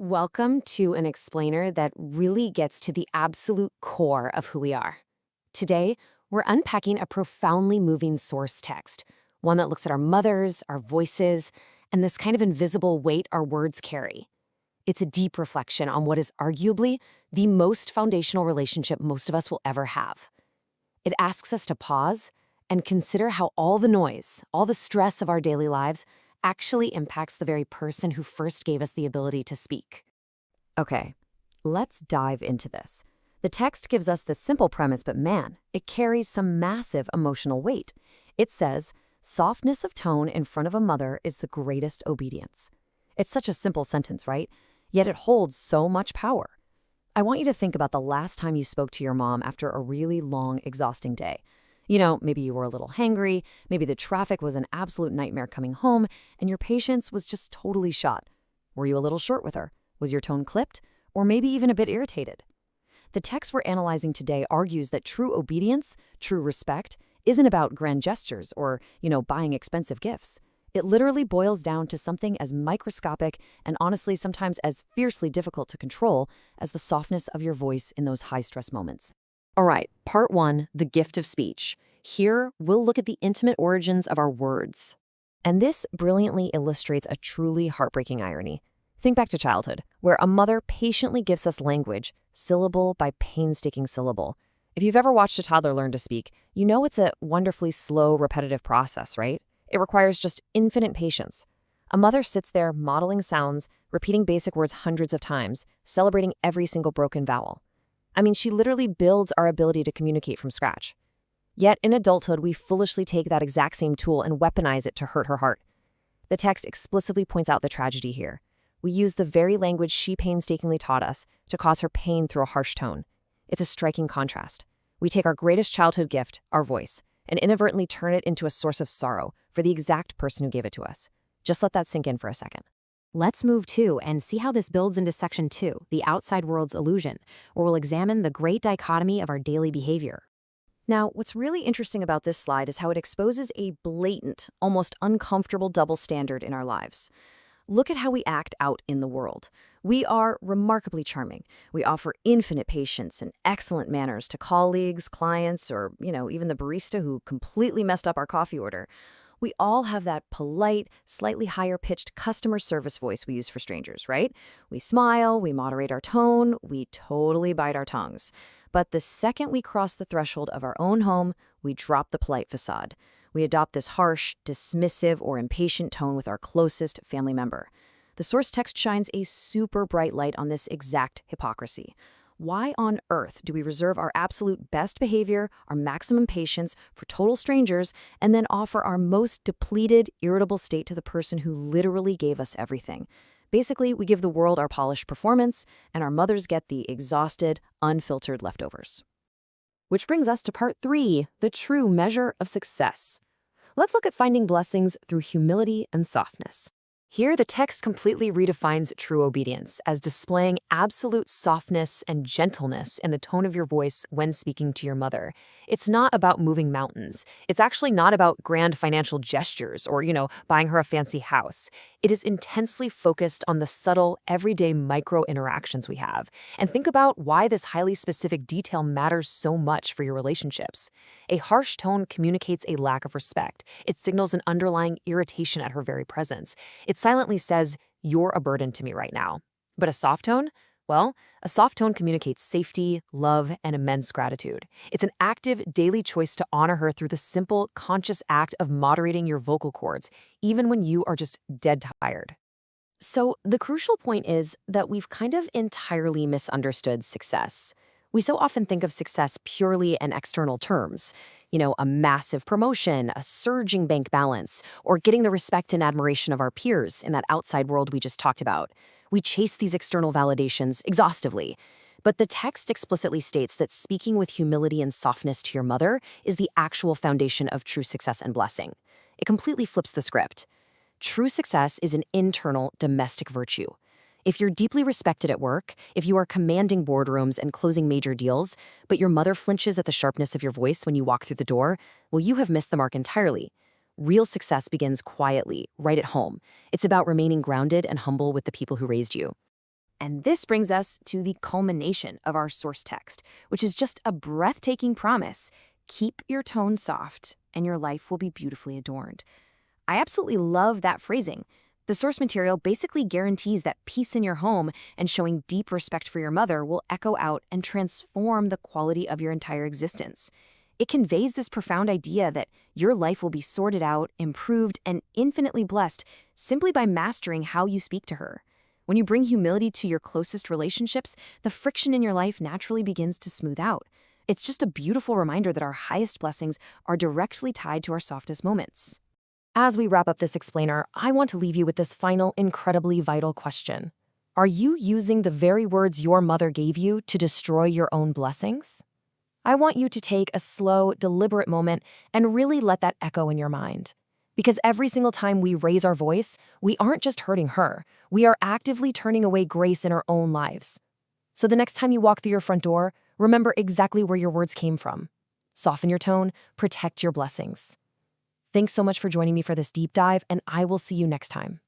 Welcome to an explainer that really gets to the absolute core of who we are. Today, we're unpacking a profoundly moving source text, one that looks at our mothers, our voices, and this kind of invisible weight our words carry. It's a deep reflection on what is arguably the most foundational relationship most of us will ever have. It asks us to pause and consider how all the noise, all the stress of our daily lives actually impacts the very person who first gave us the ability to speak. Okay, let's dive into this. The text gives us this simple premise, but man, it carries some massive emotional weight. It says, softness of tone in front of a mother is the greatest obedience. It's such a simple sentence, right? Yet it holds so much power. I want you to think about the last time you spoke to your mom after a really long, exhausting day. Maybe you were a little hangry, maybe the traffic was an absolute nightmare coming home, and your patience was just totally shot. Were you a little short with her? Was your tone clipped? Or maybe even a bit irritated? The text we're analyzing today argues that true obedience, true respect, isn't about grand gestures or, buying expensive gifts. It literally boils down to something as microscopic and honestly sometimes as fiercely difficult to control as the softness of your voice in those high-stress moments. All right, part one, the gift of speech. Here, we'll look at the intimate origins of our words. And this brilliantly illustrates a truly heartbreaking irony. Think back to childhood, where a mother patiently gives us language, syllable by painstaking syllable. If you've ever watched a toddler learn to speak, you know it's a wonderfully slow, repetitive process, right? It requires just infinite patience. A mother sits there modeling sounds, repeating basic words hundreds of times, celebrating every single broken vowel. She literally builds our ability to communicate from scratch. Yet in adulthood, we foolishly take that exact same tool and weaponize it to hurt her heart. The text explicitly points out the tragedy here. We use the very language she painstakingly taught us to cause her pain through a harsh tone. It's a striking contrast. We take our greatest childhood gift, our voice, and inadvertently turn it into a source of sorrow for the exact person who gave it to us. Just let that sink in for a second. Let's move to and see how this builds into section 2, the outside world's illusion, where we'll examine the great dichotomy of our daily behavior. Now, what's really interesting about this slide is how it exposes a blatant, almost uncomfortable double standard in our lives. Look at how we act out in the world. We are remarkably charming. We offer infinite patience and excellent manners to colleagues, clients, or, even the barista who completely messed up our coffee order. We all have that polite, slightly higher-pitched customer service voice we use for strangers, right? We smile, we moderate our tone, we totally bite our tongues. But the second we cross the threshold of our own home, we drop the polite facade. We adopt this harsh, dismissive, or impatient tone with our closest family member. The source text shines a super bright light on this exact hypocrisy. Why on earth do we reserve our absolute best behavior, our maximum patience for total strangers, and then offer our most depleted, irritable state to the person who literally gave us everything? Basically, we give the world our polished performance, and our mothers get the exhausted, unfiltered leftovers. Which brings us to part 3, the true measure of success. Let's look at finding blessings through humility and softness. Here, the text completely redefines true obedience as displaying absolute softness and gentleness in the tone of your voice when speaking to your mother. It's not about moving mountains. It's actually not about grand financial gestures or, buying her a fancy house. It is intensely focused on the subtle, everyday micro interactions we have. And think about why this highly specific detail matters so much for your relationships. A harsh tone communicates a lack of respect. It signals an underlying irritation at her very presence. It silently says, "You're a burden to me right now." But a soft tone? Well, a soft tone communicates safety, love, and immense gratitude. It's an active, daily choice to honor her through the simple, conscious act of moderating your vocal cords, even when you are just dead tired. So the crucial point is that we've kind of entirely misunderstood success. We so often think of success purely in external terms. A massive promotion, a surging bank balance, or getting the respect and admiration of our peers in that outside world we just talked about. We chase these external validations exhaustively. But the text explicitly states that speaking with humility and softness to your mother is the actual foundation of true success and blessing. It completely flips the script. True success is an internal, domestic virtue. If you're deeply respected at work, if you are commanding boardrooms and closing major deals, but your mother flinches at the sharpness of your voice when you walk through the door, well, you have missed the mark entirely. Real success begins quietly, right at home. It's about remaining grounded and humble with the people who raised you. And this brings us to the culmination of our source text, which is just a breathtaking promise. Keep your tone soft, and your life will be beautifully adorned. I absolutely love that phrasing. The source material basically guarantees that peace in your home and showing deep respect for your mother will echo out and transform the quality of your entire existence. It conveys this profound idea that your life will be sorted out, improved, and infinitely blessed simply by mastering how you speak to her. When you bring humility to your closest relationships, the friction in your life naturally begins to smooth out. It's just a beautiful reminder that our highest blessings are directly tied to our softest moments. As we wrap up this explainer, I want to leave you with this final, incredibly vital question. Are you using the very words your mother gave you to destroy your own blessings? I want you to take a slow, deliberate moment and really let that echo in your mind. Because every single time we raise our voice, we aren't just hurting her, we are actively turning away grace in our own lives. So the next time you walk through your front door, remember exactly where your words came from. Soften your tone, protect your blessings. Thanks so much for joining me for this deep dive, and I will see you next time.